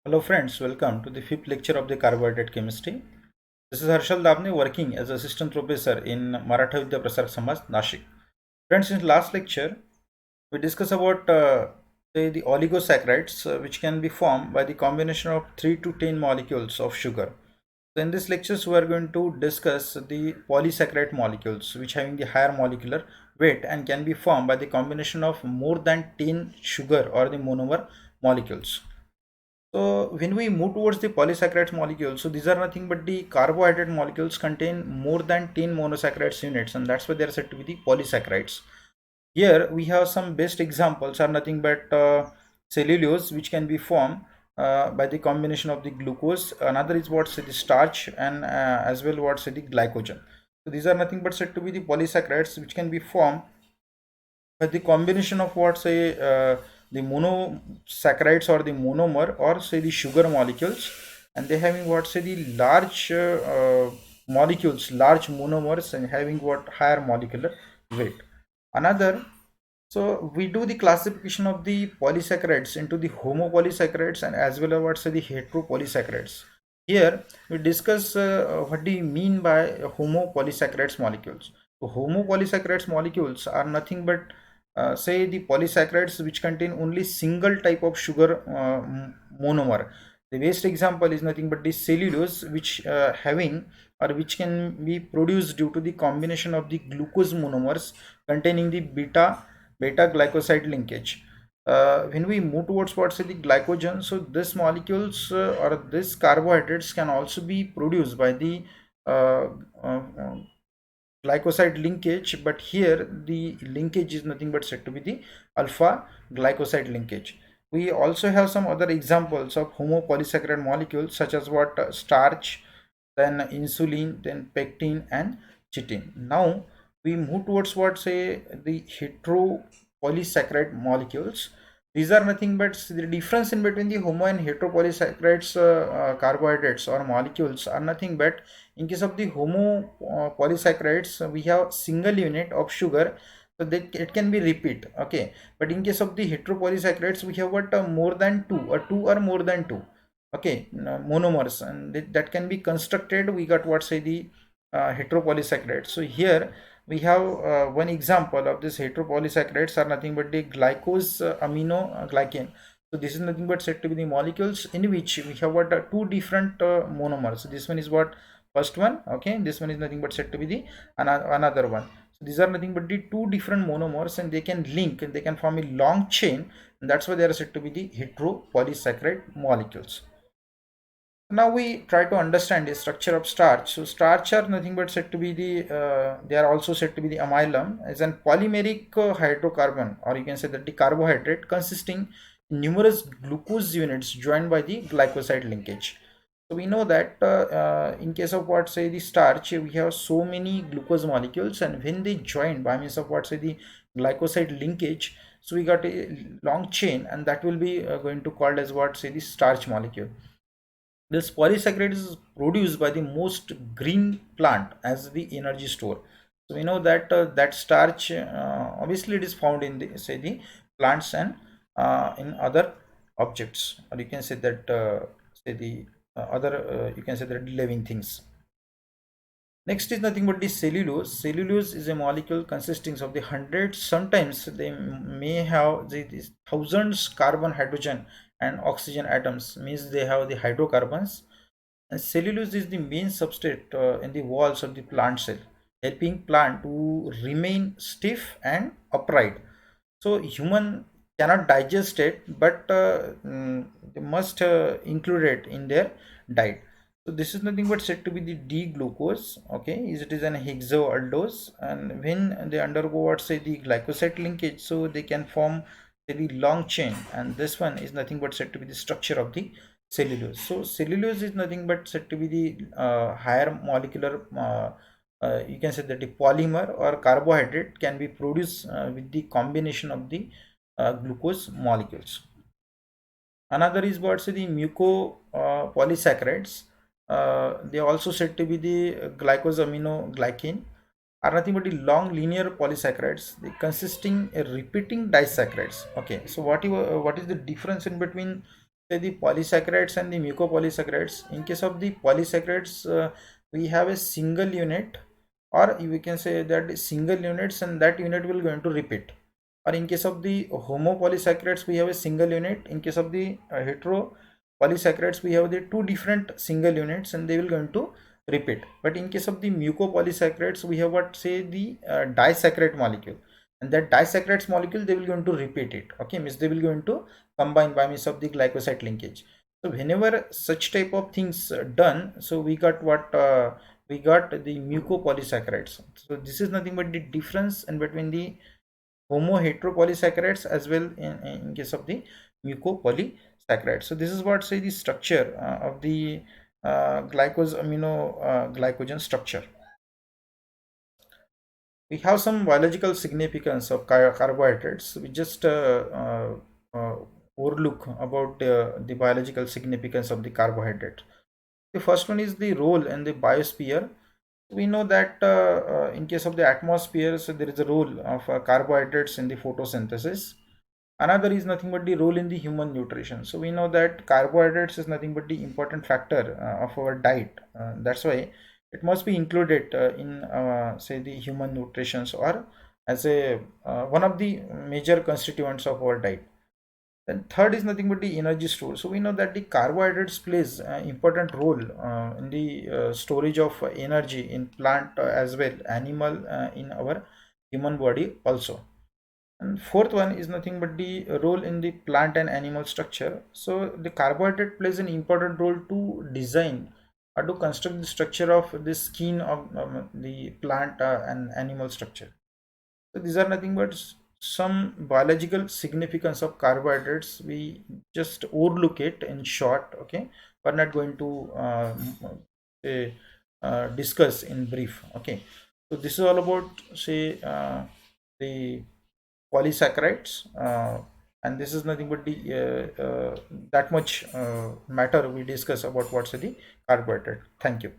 Hello friends, welcome to the fifth lecture of the carbohydrate chemistry. This is Harshal Dabne working as assistant professor in Maratha Vidya Prasar Samaj, Nashik. Friends, in last lecture, we discussed about the oligosaccharides which can be formed by the combination of 3 to 10 molecules of sugar. So in this lectures, we are going to discuss the polysaccharide molecules which having the higher molecular weight and can be formed by the combination of more than 10 sugar or the monomer molecules. So when we move towards the polysaccharides molecules, so these are nothing but the carbohydrate molecules contain more than 10 monosaccharides units, and that's why they are said to be the polysaccharides. Here we have some best examples are nothing but cellulose, which can be formed by the combination of the glucose. Another is what's the starch, and as well what's the glycogen. So these are nothing but said to be the polysaccharides, which can be formed but the combination of what say the monosaccharides or the monomer or say the sugar molecules, and they having what say the large molecules, large monomers, and having what higher molecular weight. Another, so we do the classification of the polysaccharides into the homopolysaccharides and as well as what say the heteropolysaccharides. Here we discuss what do you mean by homopolysaccharides molecules. So homopolysaccharides molecules are nothing but say the polysaccharides which contain only single type of sugar monomer. The best example is nothing but the cellulose, which having or which can be produced due to the combination of the glucose monomers containing the beta glycoside linkage. When we move towards what's the glycogen, so this molecules or this carbohydrates can also be produced by the uh, uh, glycoside linkage, but here the linkage is nothing but said to be the alpha glycoside linkage. We also have some other examples of homopolysaccharide molecules such as what starch, then insulin, then pectin and chitin. Now we move towards what say the heteropolysaccharide molecules. These are nothing but the difference in between the homo and heteropolysaccharides carbohydrates or molecules are nothing but in case of the homo polysaccharides, we have single unit of sugar, so that it can be repeat. Okay, but in case of the heteropolysaccharides, we have what more than two or two or more than two. Okay, monomers, and that can be constructed. We got what say the heteropolysaccharides. So here we have one example of this heteropolysaccharides are nothing but the glycose amino glycan. So this is nothing but said to be the molecules in which we have what two different monomers. So this one is what first one, okay, this one is nothing but said to be the another one. So these are nothing but the two different monomers, and they can link and they can form a long chain, and that's why they are said to be the heteropolysaccharide molecules. Now we try to understand the structure of starch. So starch are nothing but said to be the they are also said to be the amylum as an polymeric hydrocarbon, or you can say that the carbohydrate consisting numerous glucose units joined by the glycoside linkage. So we know that in case of what say the starch, we have so many glucose molecules, and when they join by means of what say the glycoside linkage, so we got a long chain, and that will be going to called as what say the starch molecule. This polysaccharide is produced by the most green plant as the energy store. So we know that that starch obviously it is found in the say the plants and in other objects, or you can say that say the other you can say that living things. Next is nothing but the cellulose. Cellulose is a molecule consisting of the hundreds, sometimes they may have these thousands carbon, hydrogen and oxygen atoms, means they have the hydrocarbons. And cellulose is the main substrate in the walls of the plant cell, helping plant to remain stiff and upright. So human cannot digest it, but they must include it in their diet. So this is nothing but said to be the D-glucose. Okay, it is an hexoaldose, and when they undergo what say the glycoside linkage, so they can form say, the long chain, and this one is nothing but said to be the structure of the cellulose. So cellulose is nothing but said to be the higher molecular you can say that the polymer or carbohydrate can be produced with the combination of the glucose molecules. Another is what say the mucopolysaccharides. They are also said to be the glycosaminoglycan, are nothing but the long linear polysaccharides, they consisting a repeating disaccharides. Okay, so what is the difference in between say the polysaccharides and the mucopolysaccharides. In case of the polysaccharides, we have a single unit, or we can say that single units, and that unit will going to repeat. Or in case of the homopolysaccharides, we have a single unit. In case of the heteropolysaccharides, we have the two different single units, and they will going to repeat. But in case of the mucopolysaccharides, we have what say the disaccharide molecule, and that disaccharides molecule they will going to repeat it. Okay, means they will going to combine by means of the glycoside linkage. So whenever such type of things done, so we got what we got the mucopolysaccharides. So this is nothing but the difference in between the homo heteropolysaccharides as well in case of the mucopolysaccharides. So this is what say the structure of the glycogen structure. We have some biological significance of carbohydrates. We just uh, overlook about the biological significance of the carbohydrate. The first one is the role in the biosphere. We know that in case of the atmosphere, so there is a role of carbohydrates in the photosynthesis. Another is nothing but the role in the human nutrition. So we know that carbohydrates is nothing but the important factor of our diet. That's why it must be included in say the human nutrition, or as a one of the major constituents of our diet. Then third is nothing but the energy store. So we know that the carbohydrates plays an important role in the storage of energy in plant as well animal in our human body also. And fourth one is nothing but the role in the plant and animal structure. So the carbohydrate plays an important role to design or to construct the structure of the skin of the plant and animal structure. So these are nothing but some biological significance of carbohydrates. We just overlook it in short. Okay, we're not going to say, discuss in brief. Okay, so this is all about say the polysaccharides, and this is nothing but the that much matter we discuss about what's the carbohydrate. Thank you.